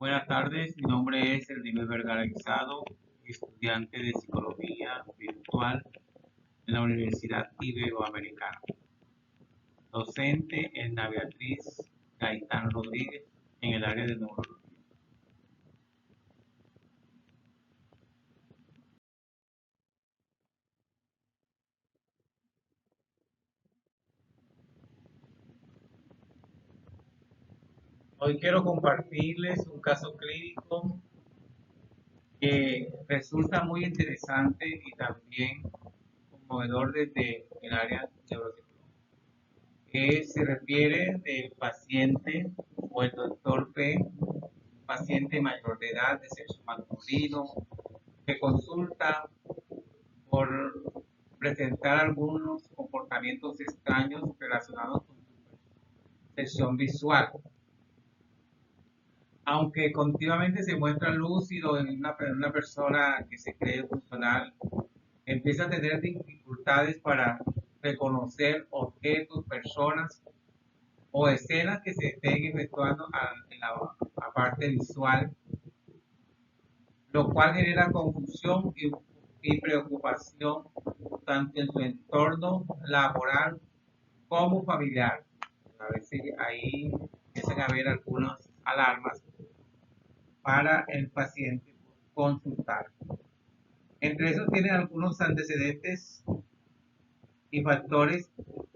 Buenas tardes, mi nombre es Erdinel Vergara Guisado, estudiante de Psicología Virtual en la Universidad Iberoamericana, docente en la Beatriz Gaitán Rodríguez en el área de neurología. Hoy quiero compartirles un caso clínico que resulta muy interesante y también conmovedor desde el área neuropsicológica, que se refiere del paciente o el doctor P, paciente mayor de edad de sexo masculino que consulta por presentar algunos comportamientos extraños relacionados con su percepción visual. Aunque continuamente se muestra lúcido en una persona que se cree funcional, empieza a tener dificultades para reconocer objetos, personas o escenas que se estén efectuando en la parte visual, lo cual genera confusión y preocupación tanto en su entorno laboral como familiar. A veces ahí empiezan a haber algunas alarmas para el paciente consultar. Entre esos tienen algunos antecedentes y factores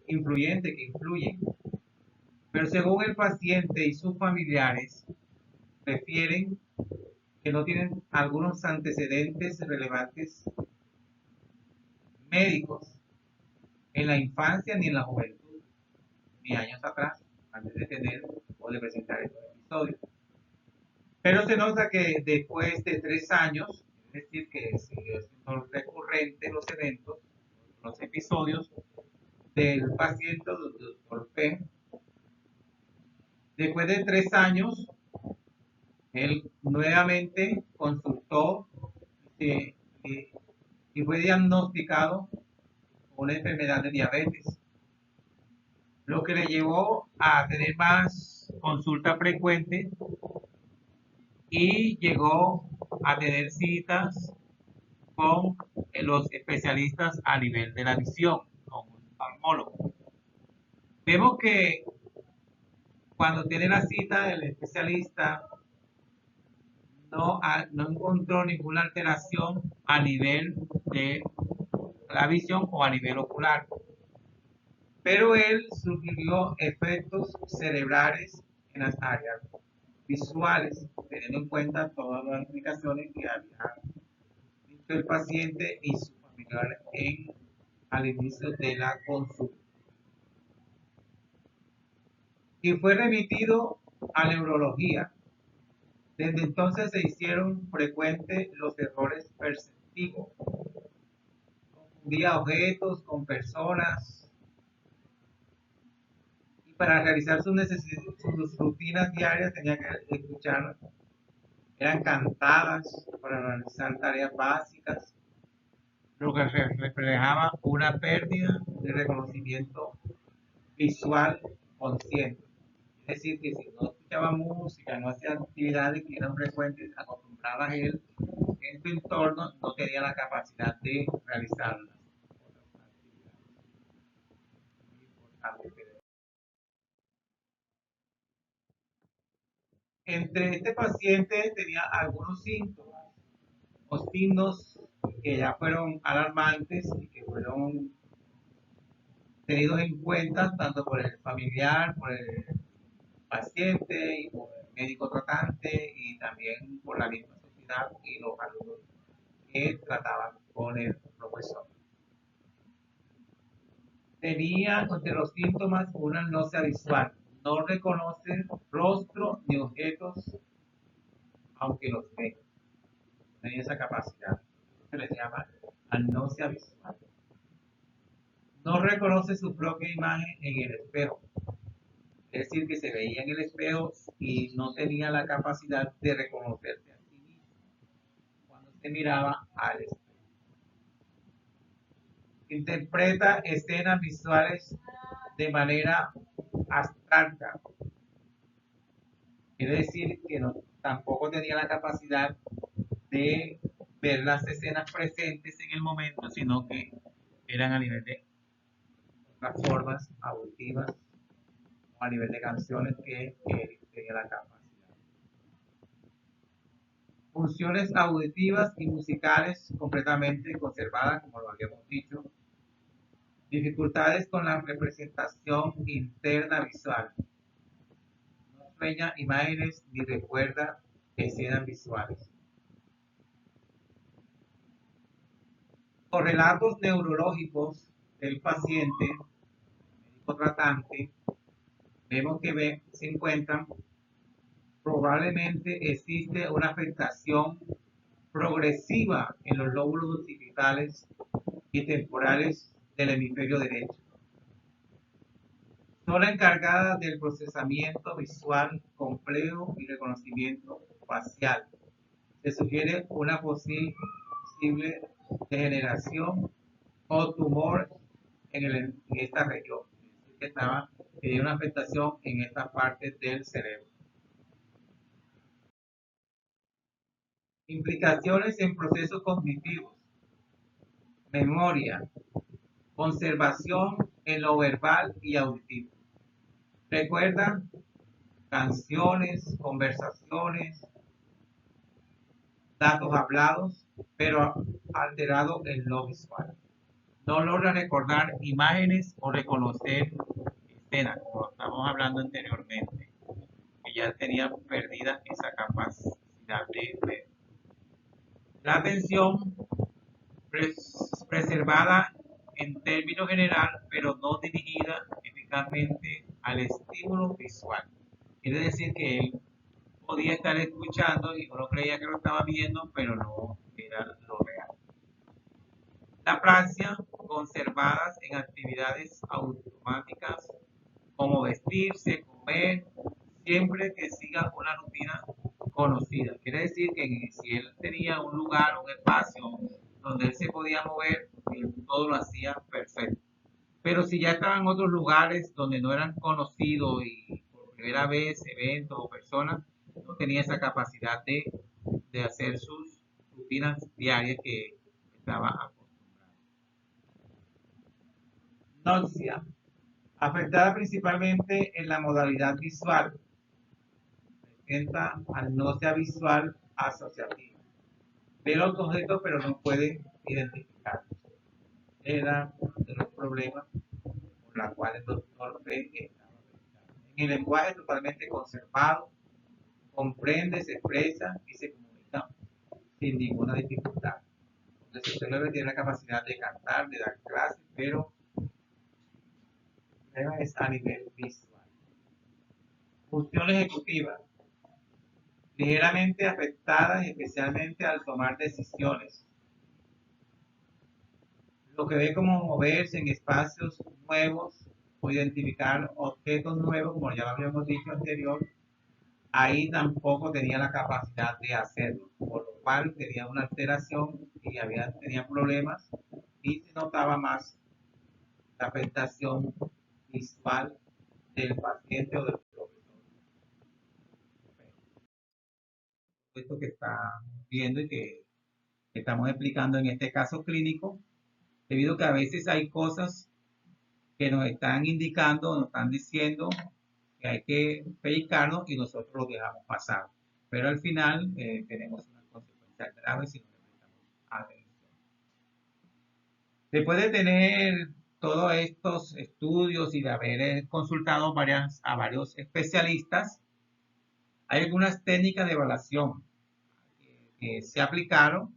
influyentes que influyen, pero según el paciente y sus familiares refieren que no tienen algunos antecedentes relevantes médicos en la infancia ni en la juventud, ni años atrás, antes de tener o de presentar estos episodios. Pero se nota que después de 3 años, es decir, que siguió siendo recurrente los eventos, los episodios del paciente del doctor P, después de 3 años, él nuevamente consultó y, y fue diagnosticado con una enfermedad de diabetes, lo que le llevó a tener más consultas frecuentes y llegó a tener citas con los especialistas a nivel de la visión, con un oftalmólogo. Vemos que cuando tiene la cita del especialista no encontró ninguna alteración a nivel de la visión o a nivel ocular, pero él sugirió efectos cerebrales en las áreas visuales, teniendo en cuenta todas las indicaciones que había dicho el paciente y su familiar al inicio de la consulta. Y fue remitido a neurología. Desde entonces se hicieron frecuentes los errores perceptivos. Confundía objetos con personas y para realizar sus rutinas diarias tenía que escuchar, eran cantadas para realizar tareas básicas, lo que reflejaba una pérdida de reconocimiento visual consciente. Es decir, que si no escuchaba música, no hacía actividades que eran frecuentes, acostumbradas él en su entorno, no tenía la capacidad de realizarlas. Entre este paciente tenía algunos síntomas o signos que ya fueron alarmantes y que fueron tenidos en cuenta tanto por el familiar, por el paciente y por el médico tratante y también por la misma sociedad y los alumnos que trataban con el profesor. Tenía entre los síntomas una agnosia visual, no reconoce rostro ni objetos aunque los ve, tenía esa capacidad, se les llama agnosia visual. No reconoce su propia imagen en el espejo, es decir, que se veía en el espejo y no tenía la capacidad de reconocerse a sí mismo cuando se miraba al espejo. Interpreta escenas visuales de manera abstracta, Quiere decir que tampoco tenía la capacidad de ver las escenas presentes en el momento, sino que eran a nivel de las formas auditivas o a nivel de canciones que tenía la capacidad. Funciones auditivas y musicales completamente conservadas, como lo habíamos dicho. Dificultades con la representación interna visual. No sueña imágenes ni recuerda escenas visuales. Los relatos neurológicos del paciente, médico tratante, vemos que se encuentran, probablemente existe una afectación progresiva en los lóbulos occipitales y temporales del hemisferio derecho. Son la encargada del procesamiento visual complejo y reconocimiento facial. Se sugiere una posible degeneración o tumor en esta región. Tenía una afectación en esta parte del cerebro. Implicaciones en procesos cognitivos, memoria, conservación en lo verbal y auditivo. Recuerda canciones, conversaciones, datos hablados, pero alterado en lo visual. No logra recordar imágenes o reconocer escenas, como estamos hablando anteriormente, que ya tenía perdida esa capacidad de ver. La atención preservada en términos general, pero no dirigida eficazmente al estímulo visual. Quiere decir que él podía estar escuchando y uno creía que lo estaba viendo, pero no era lo real. La praxia, conservadas en actividades automáticas como vestirse, comer, siempre que siga una rutina conocida. Quiere decir que si él tenía un lugar, un espacio donde él se podía mover, él todo lo hacía perfecto. Pero si ya estaba en otros lugares donde no eran conocidos y por primera vez eventos o personas, no tenía esa capacidad de hacer sus rutinas diarias que estaba acostumbrado. Náusea, afectada principalmente en la modalidad visual, presenta náusea visual asociativa. Ve los objetos pero no puede identificarlos. Era uno de los problemas por los cuales el doctor P estaba afectado. En el lenguaje totalmente conservado, comprende, se expresa y se comunica sin ninguna dificultad. Entonces usted debe tener la capacidad de cantar, de dar clases, pero el problema es a nivel visual. Función ejecutiva, ligeramente afectadas, especialmente al tomar decisiones. Lo que ve como moverse en espacios nuevos o identificar objetos nuevos, como ya lo habíamos dicho anterior, ahí tampoco tenía la capacidad de hacerlo, por lo cual tenía una alteración y tenía problemas y se notaba más la afectación visual del paciente o del profesor. Esto que está viendo y que estamos explicando en este caso clínico, debido a que a veces hay cosas que nos están indicando, nos están diciendo que hay que pellizcarnos y nosotros lo dejamos pasar. Pero al final tenemos unas consecuencias graves si no le prestamos atención. Después de tener todos estos estudios y de haber consultado a varios especialistas, hay algunas técnicas de evaluación que se aplicaron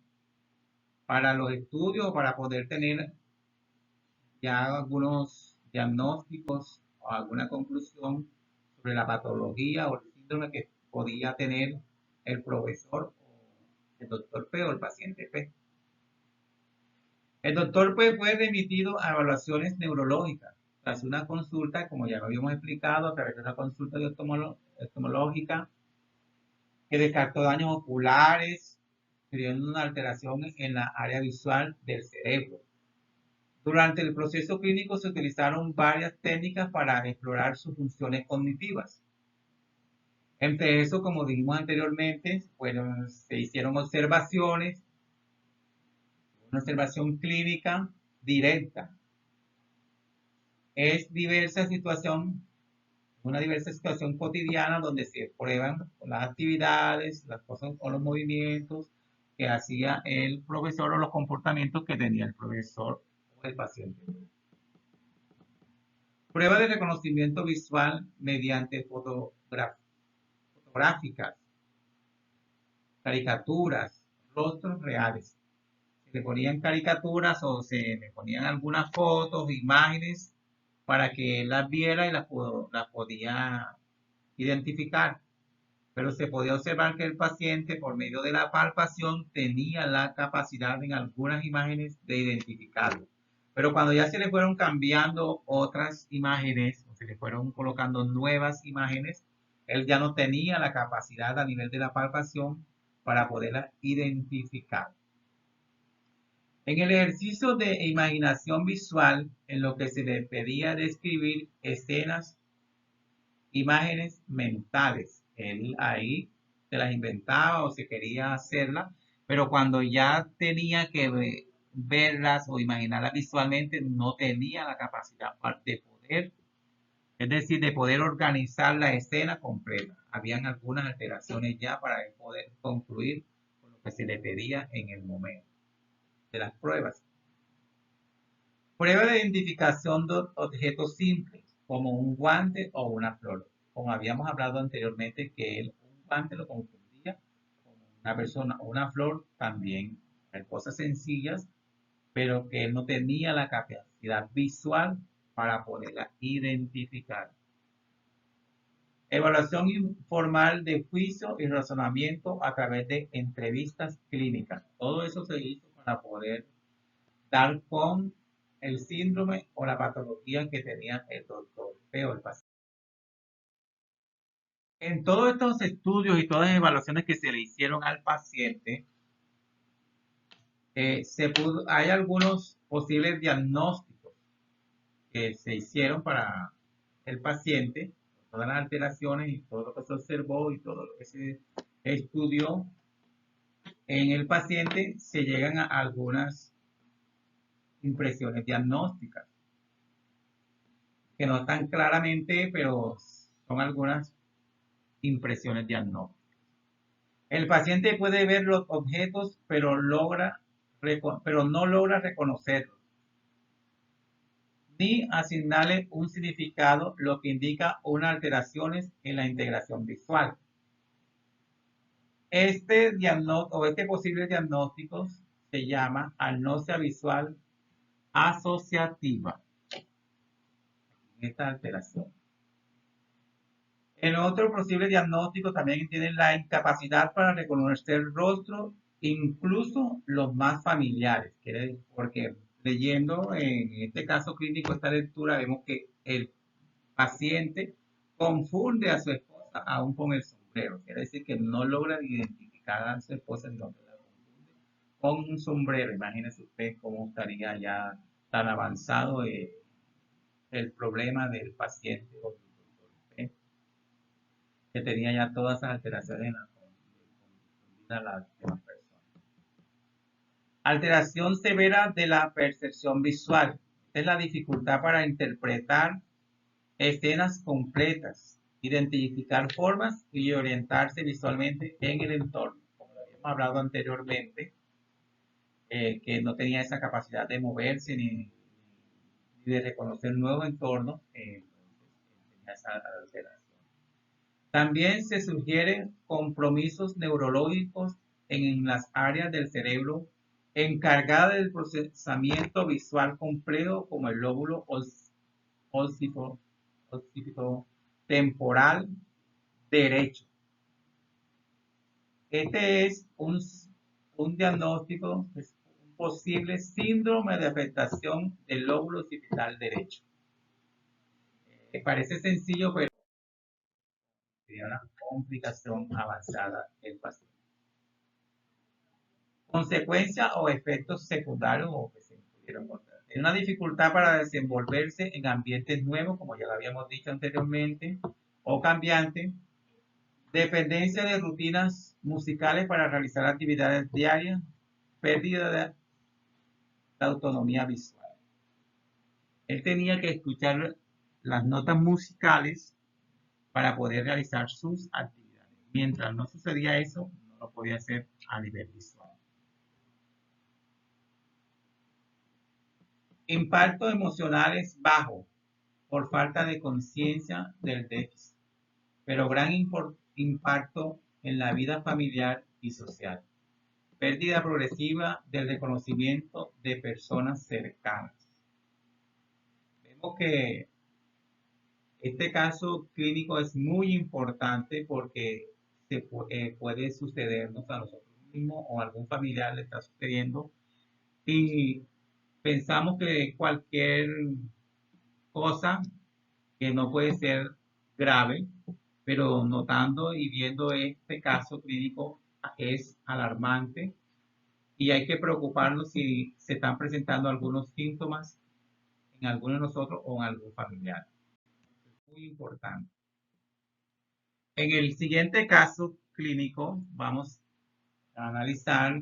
para los estudios, para poder tener ya algunos diagnósticos o alguna conclusión sobre la patología o el síndrome que podía tener el profesor o el doctor P o el paciente P. El doctor P fue remitido a evaluaciones neurológicas tras una consulta, como ya lo habíamos explicado, a través de una consulta oftalmológica que descartó daños oculares, teniendo una alteración en la área visual del cerebro. Durante el proceso clínico se utilizaron varias técnicas para explorar sus funciones cognitivas. Entre eso, como dijimos anteriormente, se hicieron observaciones, una observación clínica directa. Es una diversa situación cotidiana donde se prueban las actividades, las cosas o los movimientos que hacía el profesor o los comportamientos que tenía el profesor o el paciente. Prueba de reconocimiento visual mediante fotográficas, caricaturas, rostros reales. Se le ponían caricaturas o se le ponían algunas fotos, imágenes, para que él las viera y las podía identificar. Pero se podía observar que el paciente, por medio de la palpación, tenía la capacidad en algunas imágenes de identificarlo. Pero cuando ya se le fueron cambiando otras imágenes, o se le fueron colocando nuevas imágenes, él ya no tenía la capacidad a nivel de la palpación para poderla identificar. En el ejercicio de imaginación visual, en lo que se le pedía describir escenas, imágenes mentales, él ahí se las inventaba o se quería hacerlas, pero cuando ya tenía que verlas o imaginarlas visualmente, no tenía la capacidad de poder, es decir, de poder organizar la escena completa. Habían algunas alteraciones ya para poder concluir con lo que se le pedía en el momento de las pruebas. Prueba de identificación de objetos simples, como un guante o una flor. Como habíamos hablado anteriormente, que un guante lo confundía con una persona o una flor también. Hay cosas sencillas, pero que él no tenía la capacidad visual para poderla identificar. Evaluación informal de juicio y razonamiento a través de entrevistas clínicas. Todo eso se hizo para poder dar con el síndrome o la patología que tenía el doctor o el paciente. En todos estos estudios y todas las evaluaciones que se le hicieron al paciente, hay algunos posibles diagnósticos que se hicieron para el paciente, todas las alteraciones y todo lo que se observó y todo lo que se estudió en el paciente, se llegan a algunas impresiones diagnósticas que no están claramente, pero son algunas impresiones diagnósticas. El paciente puede ver los objetos, pero no logra reconocerlos, ni asignarle un significado, lo que indica unas alteraciones en la integración visual. Este posible diagnóstico se llama agnosia visual asociativa. Esta alteración. En otro posible diagnóstico también tienen la incapacidad para reconocer el rostro, incluso los más familiares, porque leyendo en este caso clínico, esta lectura, vemos que el paciente confunde a su esposa aún con el sombrero, quiere decir que no logra identificar a su esposa en donde la confunde con un sombrero. Imagínese usted cómo estaría ya tan avanzado el problema del paciente o del doctor, que tenía ya todas esas alteraciones en las demás personas. Alteración severa de la percepción visual. Es la dificultad para interpretar escenas completas, identificar formas y orientarse visualmente en el entorno. Como lo habíamos hablado anteriormente, que no tenía esa capacidad de moverse ni de reconocer nuevos entornos, tenía esa alteración. También se sugieren compromisos neurológicos en las áreas del cerebro encargadas del procesamiento visual complejo, como el lóbulo occipito-temporal derecho. Este es un diagnóstico, es un posible síndrome de afectación del lóbulo occipital derecho. Parece sencillo, pero sería una complicación avanzada del paciente. Consecuencias o efectos secundarios o que se pudieron encontrar. Es una dificultad para desenvolverse en ambientes nuevos, como ya lo habíamos dicho anteriormente, o cambiantes, dependencia de rutinas musicales para realizar actividades diarias, pérdida de autonomía visual. Él tenía que escuchar las notas musicales para poder realizar sus actividades. Mientras no sucedía eso, no lo podía hacer a nivel visual. Impacto emocional es bajo por falta de conciencia del déficit, pero gran impacto en la vida familiar y social. Pérdida progresiva del reconocimiento de personas cercanas. Vemos que este caso clínico es muy importante porque puede sucedernos a nosotros mismos o a algún familiar le está sucediendo y pensamos que cualquier cosa que no puede ser grave, pero notando y viendo este caso clínico es alarmante y hay que preocuparnos si se están presentando algunos síntomas en alguno de nosotros o en algún familiar. Es muy importante. En el siguiente caso clínico vamos a analizar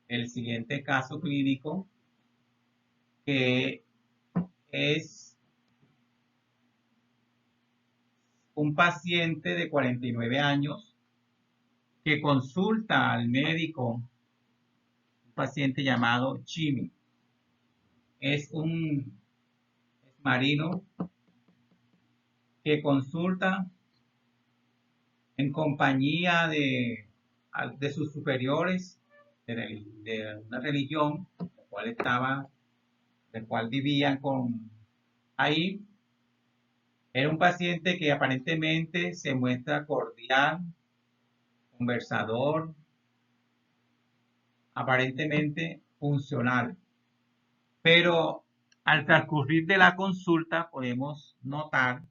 el siguiente caso clínico que es un paciente de 49 años que consulta al médico, un paciente llamado Jimmy. Es un marino que consulta en compañía de sus superiores de una religión, la cual vivían ahí. Era un paciente que aparentemente se muestra cordial, conversador, aparentemente funcional. Pero al transcurrir de la consulta podemos notar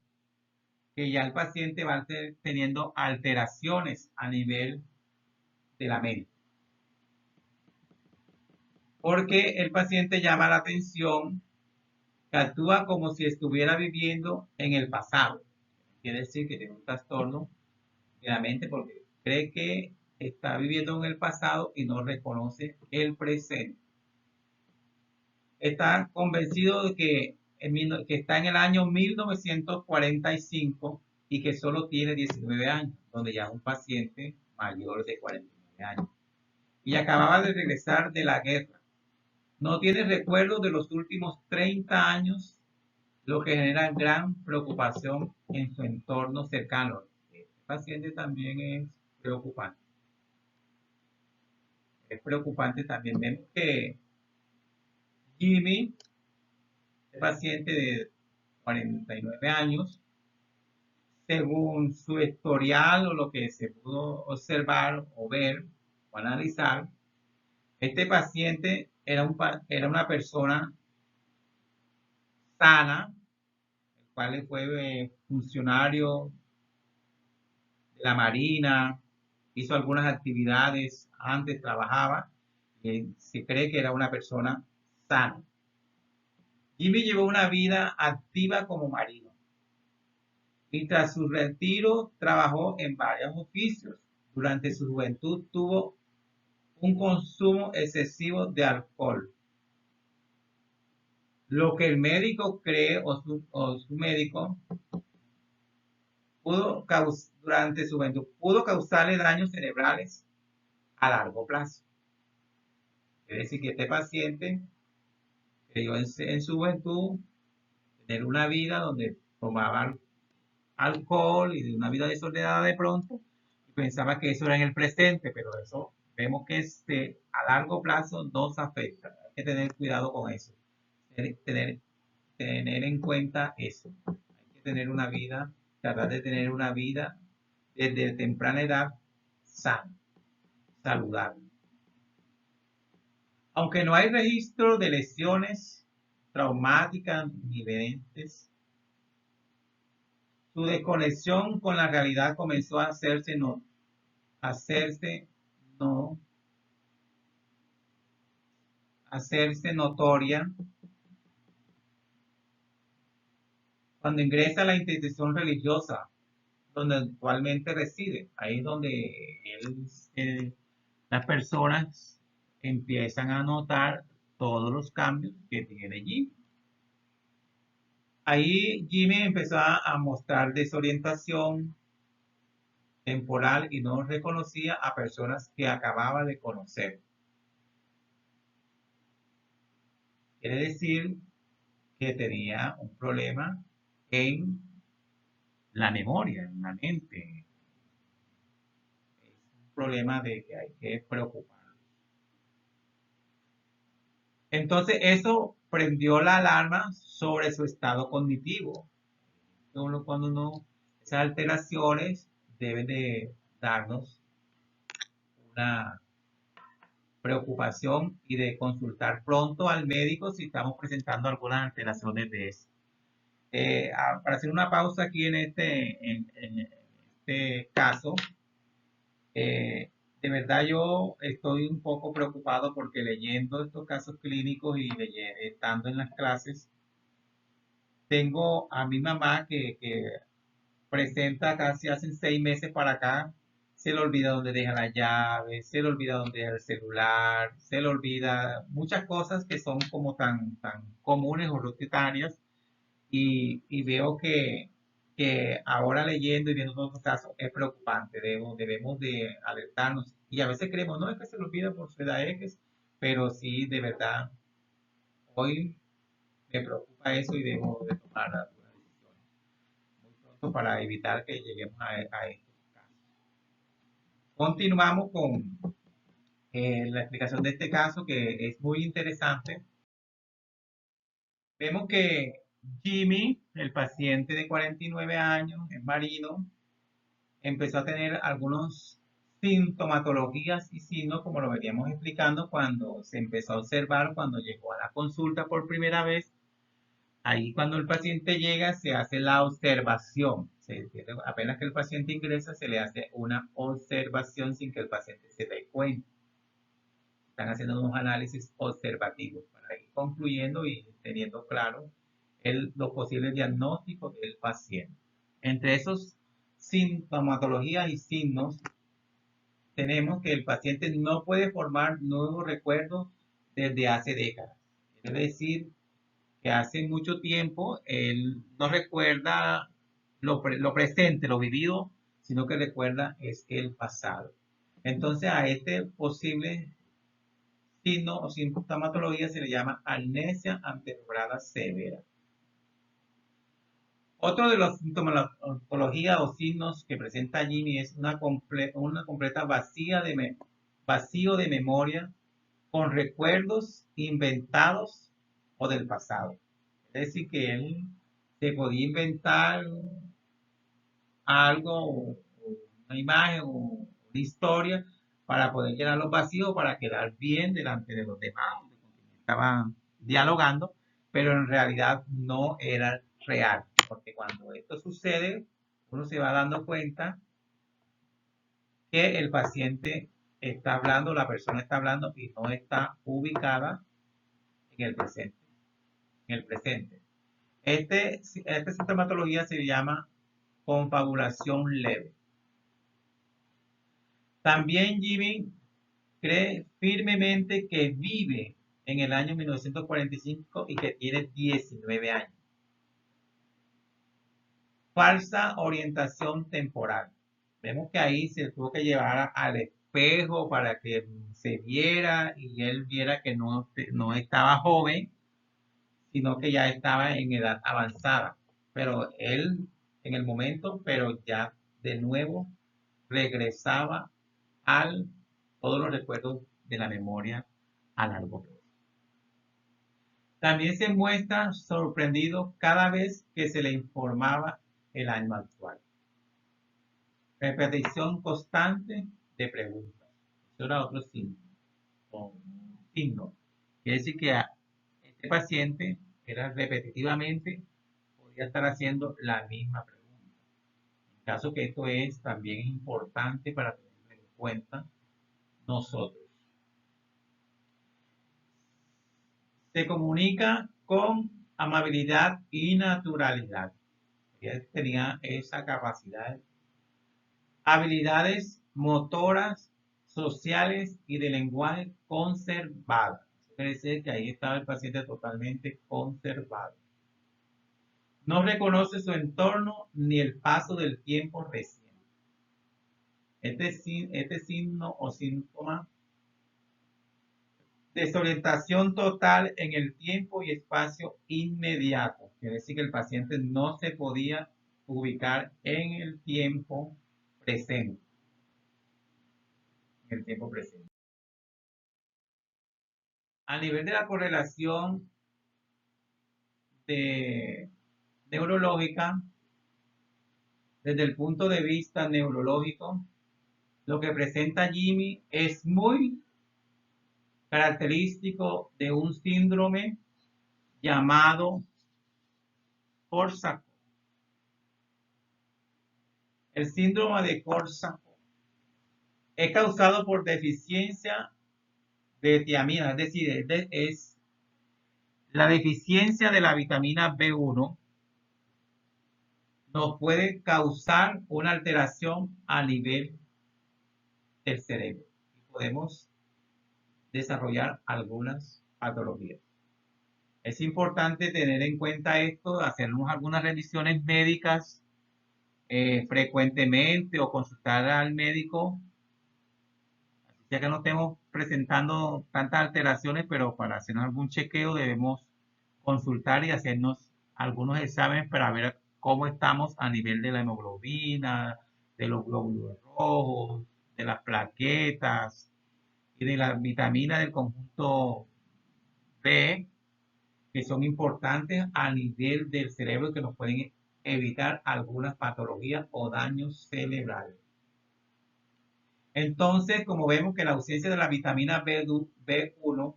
que ya el paciente va teniendo alteraciones a nivel de la mente. Porque el paciente llama la atención que actúa como si estuviera viviendo en el pasado. Quiere decir que tiene un trastorno de la mente porque cree que está viviendo en el pasado y no reconoce el presente. Está convencido de que está en el año 1945 y que solo tiene 19 años, donde ya es un paciente mayor de 49 años. Y acababa de regresar de la guerra. No tiene recuerdos de los últimos 30 años, lo que genera gran preocupación en su entorno cercano. Este paciente también es preocupante. Es preocupante también. Vemos que Jimmy, este paciente de 49 años, según su historial o lo que se pudo observar o ver o analizar, este paciente era una persona sana, el cual fue funcionario de la Marina, hizo algunas actividades, antes trabajaba, y se cree que era una persona sana. Jimmy llevó una vida activa como marino y tras su retiro trabajó en varios oficios. Durante su juventud tuvo un consumo excesivo de alcohol. Lo que el médico cree o su médico durante su juventud pudo causarle daños cerebrales a largo plazo. Quiere decir que este paciente creyó en su juventud tener una vida donde tomaba alcohol y de una vida desordenada de pronto y pensaba que eso era en el presente, pero eso vemos que a largo plazo nos afecta. Hay que tener cuidado con eso. Tener en cuenta eso. Hay que tener una vida, tratar de tener una vida desde temprana edad sana, saludable. Aunque no hay registro de lesiones traumáticas ni evidentes, su desconexión con la realidad comenzó a hacerse notoria cuando ingresa a la institución religiosa donde actualmente reside. Ahí es donde las personas empiezan a notar todos los cambios que tiene Jimmy. Ahí Jimmy empezó a mostrar desorientación temporal y no reconocía a personas que acababa de conocer. Quiere decir que tenía un problema en la memoria, en la mente. Es un problema de que hay que preocupar. Entonces eso prendió la alarma sobre su estado cognitivo. Esas alteraciones deben de darnos una preocupación y de consultar pronto al médico si estamos presentando algunas alteraciones de eso. Para hacer una pausa aquí en este caso, de verdad yo estoy un poco preocupado porque leyendo estos casos clínicos y estando en las clases, tengo a mi mamá que presenta casi hace 6 meses para acá, se le olvida dónde deja la llave, se le olvida dónde deja el celular, se le olvida muchas cosas que son como tan comunes o rutinarias y veo que ahora leyendo y viendo todos los casos es preocupante, debemos de alertarnos y a veces creemos, no es que se le olvida por su edad X, pero sí, de verdad, hoy me preocupa eso y debo de tomar algunas decisiones muy pronto para evitar que lleguemos a estos casos. Continuamos con la explicación de este caso que es muy interesante. Vemos que Jimmy, el paciente de 49 años, es marino, empezó a tener algunos sintomatologías y signos, como lo veníamos explicando, cuando se empezó a observar, cuando llegó a la consulta por primera vez. Ahí cuando el paciente llega se hace la observación. Apenas que el paciente ingresa se le hace una observación sin que el paciente se dé cuenta. Están haciendo unos análisis observativos para ir concluyendo y teniendo claro los posibles diagnósticos del paciente. Entre esos sintomatologías y signos tenemos que el paciente no puede formar nuevos recuerdos desde hace décadas. Es decir, que hace mucho tiempo él no recuerda lo presente, lo vivido, sino que recuerda es el pasado. Entonces a este posible signo o sintomatología se le llama amnesia anterograda severa. Otro de los sintomatologías o signos que presenta Jimmy es una completa vacío de memoria con recuerdos inventados o del pasado. Es decir, que él se podía inventar algo, una imagen o una historia para poder llenar los vacíos, para quedar bien delante de los demás. Estaban dialogando, pero en realidad no era real, porque cuando esto sucede, uno se va dando cuenta que el paciente está hablando, la persona está hablando y no está ubicada en el presente. En el presente. Esta sintomatología se llama confabulación leve. También Jimmy cree firmemente que vive en el año 1945 y que tiene 19 años. Falsa orientación temporal. Vemos que ahí se tuvo que llevar al espejo para que se viera y él viera que no estaba joven, sino que ya estaba en edad avanzada. Pero él en el momento, pero ya de nuevo regresaba a todos los recuerdos de la memoria a largo plazo. También se muestra sorprendido cada vez que se le informaba el año actual. Repetición constante de preguntas. Eso era otro signo. Quiere decir que este paciente era repetitivamente, podía estar haciendo la misma pregunta. En caso que esto es también importante para tener en cuenta nosotros. Se comunica con amabilidad y naturalidad. Él tenía esa capacidad habilidades motoras, sociales y de lenguaje conservadas. Quiere decir que ahí estaba el paciente totalmente conservado. No reconoce su entorno ni el paso del tiempo reciente. Este signo o síntoma, desorientación total en el tiempo y espacio inmediato. Quiere decir que el paciente no se podía ubicar en el tiempo presente. En el tiempo presente. A nivel de la correlación neurológica, desde el punto de vista neurológico, lo que presenta Jimmy es muy característico de un síndrome llamado Korsakoff. El síndrome de Korsakoff es causado por deficiencia de tiamina, es decir, es la deficiencia de la vitamina B1 nos puede causar una alteración a nivel del cerebro y podemos desarrollar algunas patologías. Es importante tener en cuenta esto, hacernos algunas revisiones médicas frecuentemente o consultar al médico, ya que no estemos presentando tantas alteraciones, pero para hacernos algún chequeo debemos consultar y hacernos algunos exámenes para ver cómo estamos a nivel de la hemoglobina, de los glóbulos rojos, de las plaquetas y de las vitaminas del conjunto B, que son importantes a nivel del cerebro que nos pueden evitar algunas patologías o daños cerebrales. Entonces, como vemos que la ausencia de la vitamina B1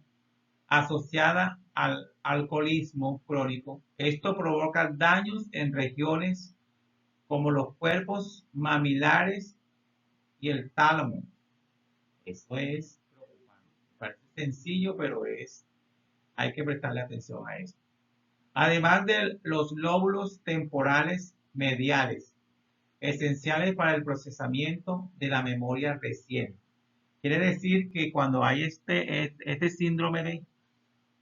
asociada al alcoholismo crónico, esto provoca daños en regiones como los cuerpos mamilares y el tálamo. Eso es preocupante. Parece sencillo, pero hay que prestarle atención a esto. Además de los lóbulos temporales mediales, esenciales para el procesamiento de la memoria reciente. Quiere decir que cuando hay este síndrome de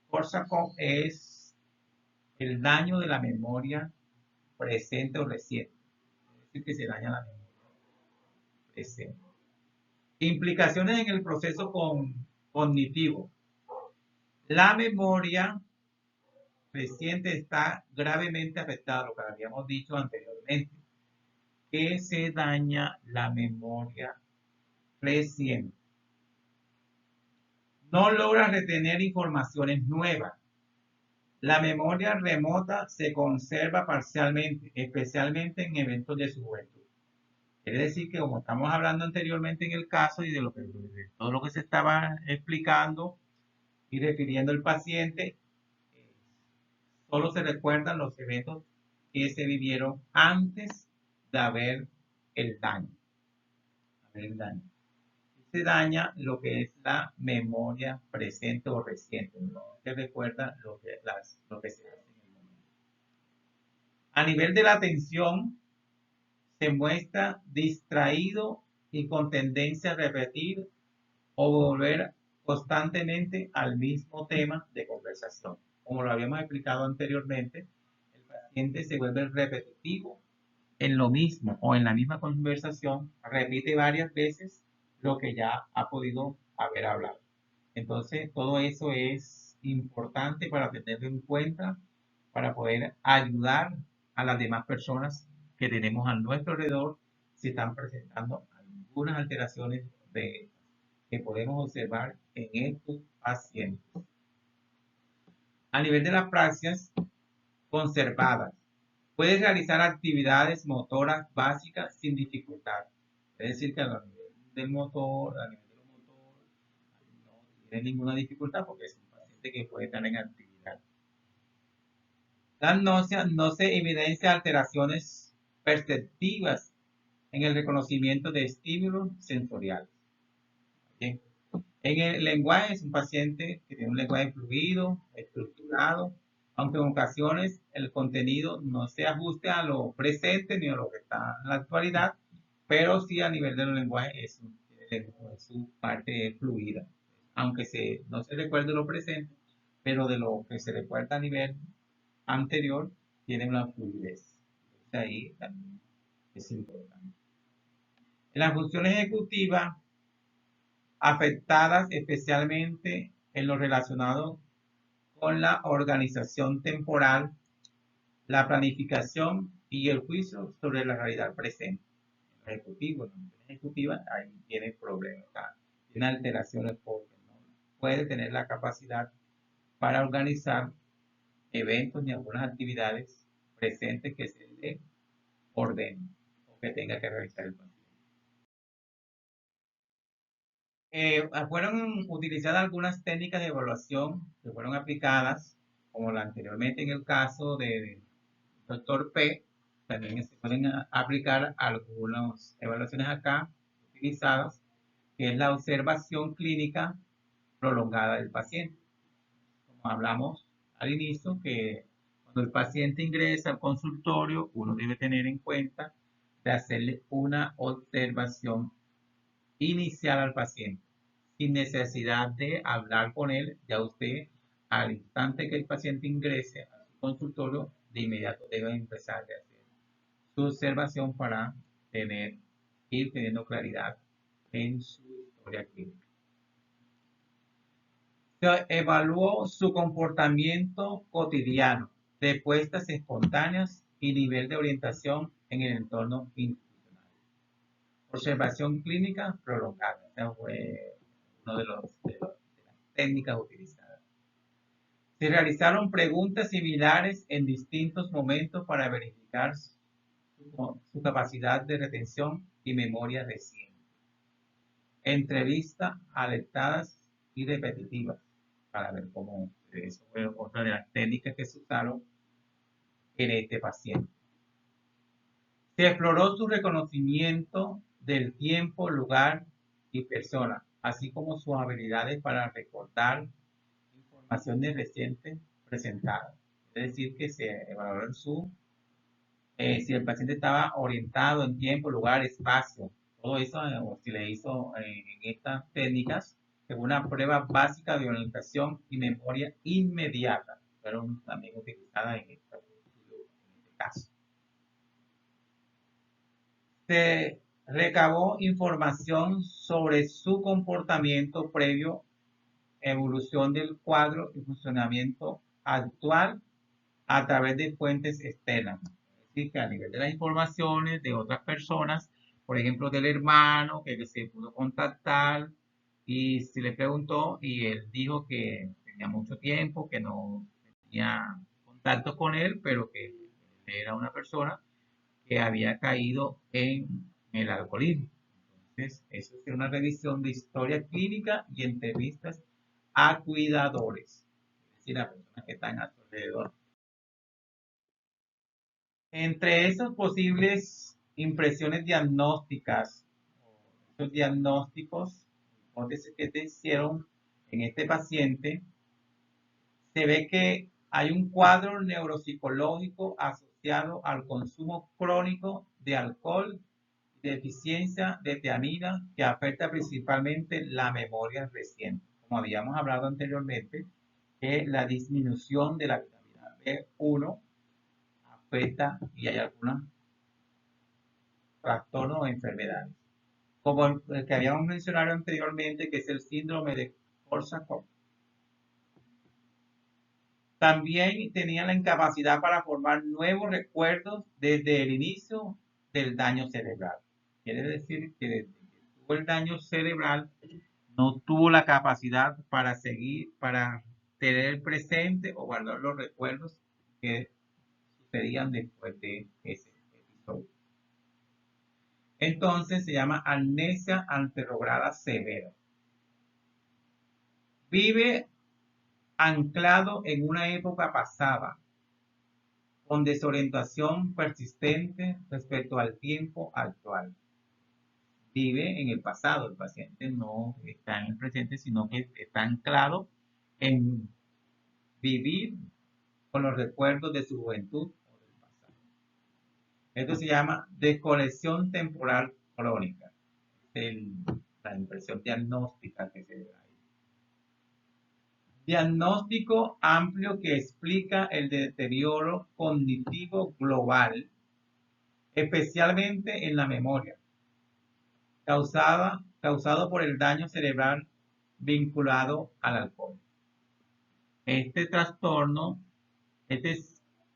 Korsakoff es el daño de la memoria presente o reciente. Es decir, que se daña la memoria presente. Implicaciones en el proceso cognitivo. La memoria reciente está gravemente afectada, lo que habíamos dicho anteriormente, que se daña la memoria reciente. No logra retener informaciones nuevas. La memoria remota se conserva parcialmente, especialmente en eventos de su juventud. Quiere decir que, como estamos hablando anteriormente en el caso y de todo lo que se estaba explicando y refiriendo el paciente, solo se recuerdan los eventos que se vivieron antes de haber el daño. Se daña lo que es la memoria presente o reciente, no se recuerda lo que se hace en el momento. A nivel de la atención, se muestra distraído y con tendencia a repetir o volver constantemente al mismo tema de conversación. Como lo habíamos explicado anteriormente, el paciente se vuelve repetitivo en lo mismo o en la misma conversación, repite varias veces lo que ya ha podido haber hablado. Entonces, todo eso es importante para tenerlo en cuenta, para poder ayudar a las demás personas que tenemos a nuestro alrededor si están presentando algunas alteraciones que podemos observar en estos pacientes. A nivel de las praxias conservadas, puede realizar actividades motoras básicas sin dificultad. Es decir, que a nivel del motor, no tiene ninguna dificultad porque es un paciente que puede estar en actividad. Las náuseas no se evidencia alteraciones perceptivas en el reconocimiento de estímulos sensoriales. Bien. En el lenguaje es un paciente que tiene un lenguaje fluido, estructurado, aunque en ocasiones el contenido no se ajuste a lo presente ni a lo que está en la actualidad, pero sí a nivel del lenguaje es su parte fluida, aunque no se recuerde lo presente, pero de lo que se recuerda a nivel anterior tiene una fluidez. Ahí también es importante. En la función ejecutiva, afectadas especialmente en lo relacionado con la organización temporal, la planificación y el juicio sobre la realidad presente. El ejecutivo, la función ejecutiva, ahí tiene problemas, tiene alteraciones porque no puede tener la capacidad para organizar eventos ni algunas actividades presentes que se le ordenen o que tenga que realizar el paciente. Fueron utilizadas algunas técnicas de evaluación que fueron aplicadas, como la anteriormente en el caso del doctor P. También se pueden aplicar algunas evaluaciones acá utilizadas, que es la observación clínica prolongada del paciente. Como hablamos al inicio, que cuando el paciente ingresa al consultorio, uno debe tener en cuenta de hacerle una observación inicial al paciente, sin necesidad de hablar con él. Ya usted, al instante que el paciente ingrese a su consultorio, de inmediato debe empezar a hacer su observación para ir teniendo claridad en su historia clínica. Se evaluó su comportamiento cotidiano, respuestas espontáneas y nivel de orientación en el entorno institucional. Observación clínica prolongada. Esa fue una de las técnicas utilizadas. Se realizaron preguntas similares en distintos momentos para verificar su capacidad de retención y memoria reciente. Entrevistas alertadas y repetitivas para ver cómo eso fue otra de las técnicas que se usaron en este paciente. Se exploró su reconocimiento del tiempo, lugar y persona, así como sus habilidades para recordar informaciones recientes presentadas. Es decir, que se evaluó si el paciente estaba orientado en tiempo, lugar, espacio, todo eso, o si le hizo en estas técnicas, según una prueba básica de orientación y memoria inmediata, fueron también utilizadas en este caso. Se recabó información sobre su comportamiento previo, evolución del cuadro y funcionamiento actual a través de fuentes externas. Es decir, que a nivel de las informaciones de otras personas, por ejemplo, del hermano que se pudo contactar y se le preguntó y él dijo que tenía mucho tiempo, que no tenía contacto con él, pero que era una persona que había caído en el alcoholismo. Entonces, eso es una revisión de historia clínica y entrevistas a cuidadores, es decir, a personas que están a su alrededor. Entre esas posibles impresiones diagnósticas, esos diagnósticos, hipótesis que te hicieron en este paciente, se ve que hay un cuadro neuropsicológico asociado al consumo crónico de alcohol y deficiencia de tiamina que afecta principalmente la memoria reciente. Como habíamos hablado anteriormente, que la disminución de la vitamina B1 afecta y hay algunos trastornos o enfermedades. Como el que habíamos mencionado anteriormente, que es el síndrome de Korsakoff. También tenía la incapacidad para formar nuevos recuerdos desde el inicio del daño cerebral. Quiere decir que desde que tuvo el daño cerebral no tuvo la capacidad para seguir, para tener presente o guardar los recuerdos que sucedían después de ese episodio. Entonces se llama amnesia anterograda severa. Vive anclado en una época pasada, con desorientación persistente respecto al tiempo actual. Vive en el pasado, el paciente no está en el presente, sino que está anclado en vivir con los recuerdos de su juventud o del pasado. Esto se llama desconexión temporal crónica. La impresión diagnóstica que se da ahí. Diagnóstico amplio que explica el deterioro cognitivo global, especialmente en la memoria, causado por el daño cerebral vinculado al alcohol. Este trastorno, este,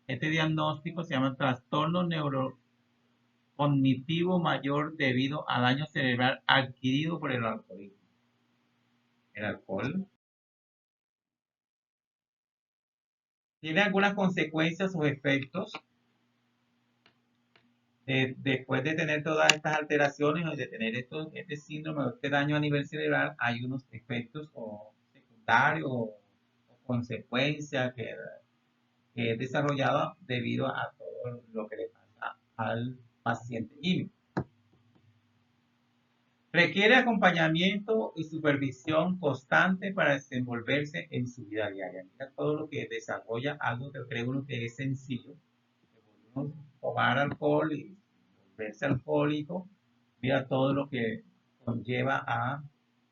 este diagnóstico se llama trastorno neurocognitivo mayor debido a daño cerebral adquirido por el alcoholismo. El alcohol tiene algunas consecuencias o efectos después de tener todas estas alteraciones o de tener este síndrome o este daño a nivel cerebral. Hay unos efectos secundarios o consecuencias que es desarrollada debido a todo lo que le pasa al paciente químico. Requiere acompañamiento y supervisión constante para desenvolverse en su vida diaria. Mira todo lo que desarrolla algo que cree uno que es sencillo. Tomar alcohol y volverse alcohólico. Mira todo lo que conlleva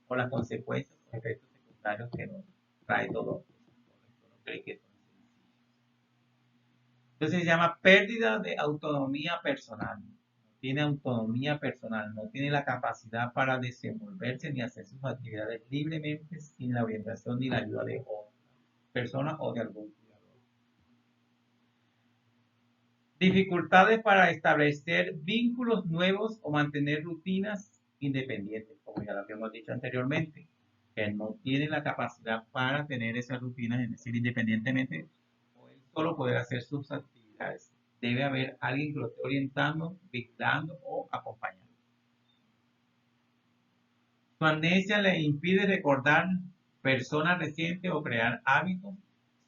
o las consecuencias o efectos secundarios que nos trae todo. Entonces se llama pérdida de autonomía personal. No tiene autonomía personal, no tiene la capacidad para desenvolverse ni hacer sus actividades libremente sin la orientación ni la ayuda de otra persona o de algún cuidador. Dificultades para establecer vínculos nuevos o mantener rutinas independientes, como ya lo habíamos dicho anteriormente, que no tiene la capacidad para tener esas rutinas, es decir, independientemente, o él solo poder hacer sus actividades. Debe haber alguien que lo esté orientando, vigilando o acompañando. Su amnesia le impide recordar personas recientes o crear hábitos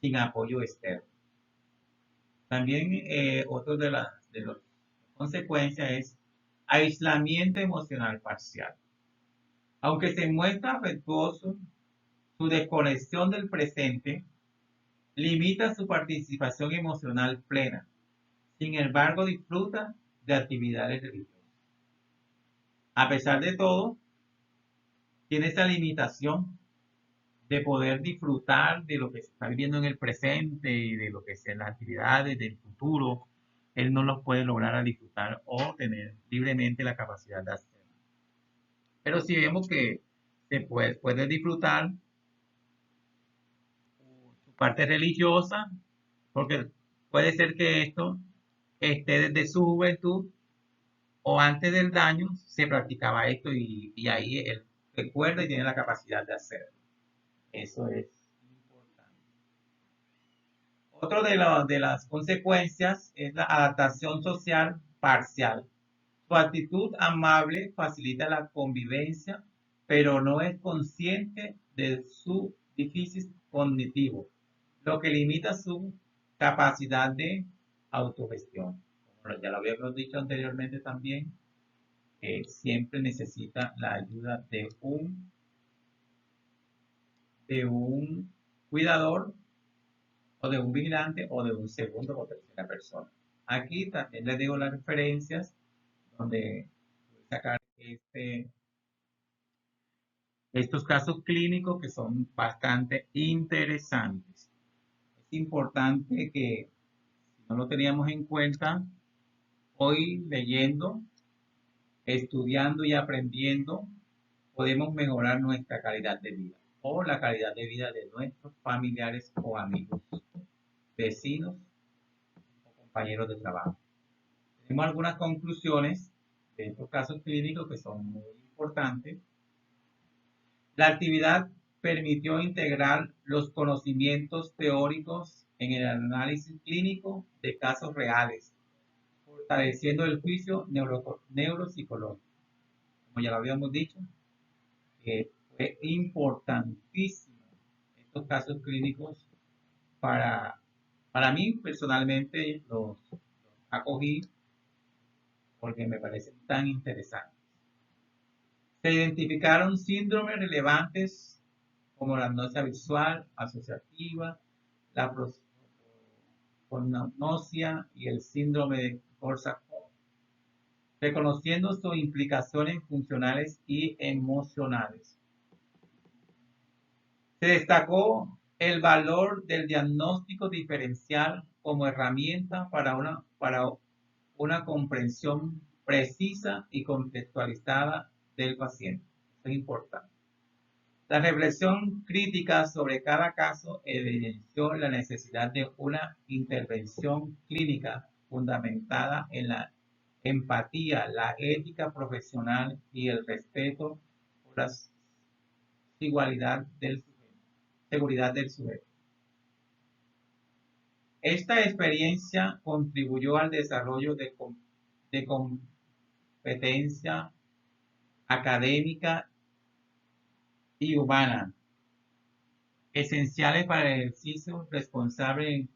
sin apoyo externo. También otra de las consecuencias es aislamiento emocional parcial. Aunque se muestra afectuoso, su desconexión del presente limita su participación emocional plena. Sin embargo, disfruta de actividades religiosas. A pesar de todo, tiene esa limitación de poder disfrutar de lo que se está viviendo en el presente y de lo que sean las actividades del futuro. Él no los puede lograr a disfrutar o tener libremente la capacidad de hacerlo. Pero si vemos que se puede disfrutar su parte religiosa, porque puede ser que esto esté desde su juventud o antes del daño se practicaba esto y ahí él recuerda y tiene la capacidad de hacerlo. Eso es importante. Otro de las consecuencias es la adaptación social parcial. Su actitud amable facilita la convivencia, pero no es consciente de su déficit cognitivo, lo que limita su capacidad de autogestión. Como ya lo habíamos dicho anteriormente también, siempre necesita la ayuda de un cuidador o de un vigilante o de un segundo o tercera persona. Aquí también les digo las referencias donde voy a sacar estos casos clínicos que son bastante interesantes. Es importante que, si no lo teníamos en cuenta, hoy leyendo, estudiando y aprendiendo, podemos mejorar nuestra calidad de vida o la calidad de vida de nuestros familiares o amigos, vecinos o compañeros de trabajo. Tenemos algunas conclusiones de estos casos clínicos que son muy importantes. La actividad permitió integrar los conocimientos teóricos en el análisis clínico de casos reales, fortaleciendo el juicio neuropsicológico. Como ya lo habíamos dicho, fue importantísimo estos casos clínicos para mí personalmente los acogí porque me parecen tan interesantes. Se identificaron síndromes relevantes como la amnesia visual, asociativa, la prosopagnosia y el síndrome de Korsakoff. reconociendo sus implicaciones funcionales y emocionales. Se destacó el valor del diagnóstico diferencial como herramienta para una comprensión precisa y contextualizada del paciente. Eso es importante. La reflexión crítica sobre cada caso evidenció la necesidad de una intervención clínica fundamentada en la empatía, la ética profesional y el respeto por la seguridad del sujeto. Esta experiencia contribuyó al desarrollo de competencia académica y humana, esenciales para el ejercicio responsable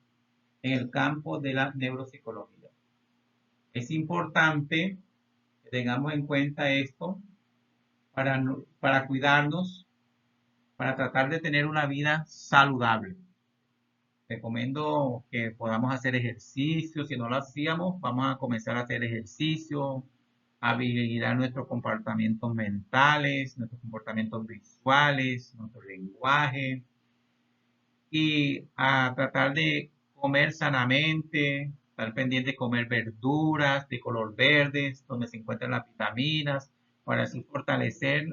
en el campo de la neuropsicología. Es importante que tengamos en cuenta esto para cuidarnos, para tratar de tener una vida saludable. Recomiendo que podamos hacer ejercicio. Si no lo hacíamos, vamos a comenzar a hacer ejercicio, a vigilar nuestros comportamientos mentales, nuestros comportamientos visuales, nuestro lenguaje y a tratar de comer sanamente, estar pendiente de comer verduras de color verde, donde se encuentran las vitaminas, para así fortalecer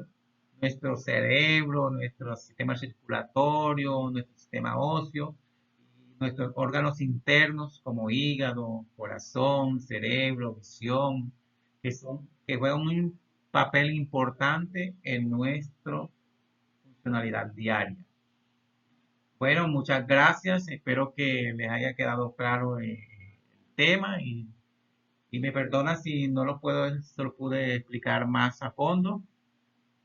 nuestro cerebro, nuestro sistema circulatorio, nuestro sistema óseo, nuestros órganos internos como hígado, corazón, cerebro, visión, que juegan un papel importante en nuestra funcionalidad diaria. Bueno, muchas gracias. Espero que les haya quedado claro el tema y me perdona si no se lo pude explicar más a fondo,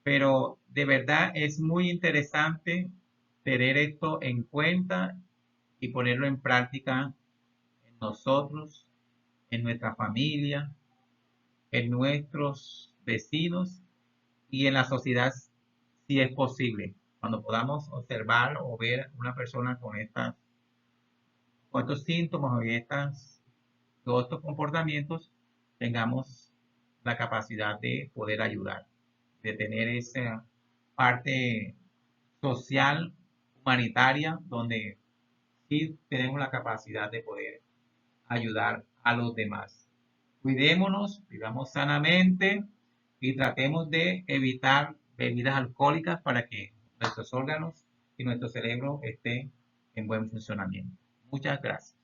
pero de verdad es muy interesante tener esto en cuenta y ponerlo en práctica en nosotros, en nuestra familia, en nuestros vecinos y en la sociedad si es posible. Cuando podamos observar o ver una persona con estos síntomas o estos comportamientos, tengamos la capacidad de poder ayudar, de tener esa parte social, humanitaria, donde sí tenemos la capacidad de poder ayudar a los demás. Cuidémonos, vivamos sanamente y tratemos de evitar bebidas alcohólicas para que nuestros órganos y nuestro cerebro estén en buen funcionamiento. Muchas gracias.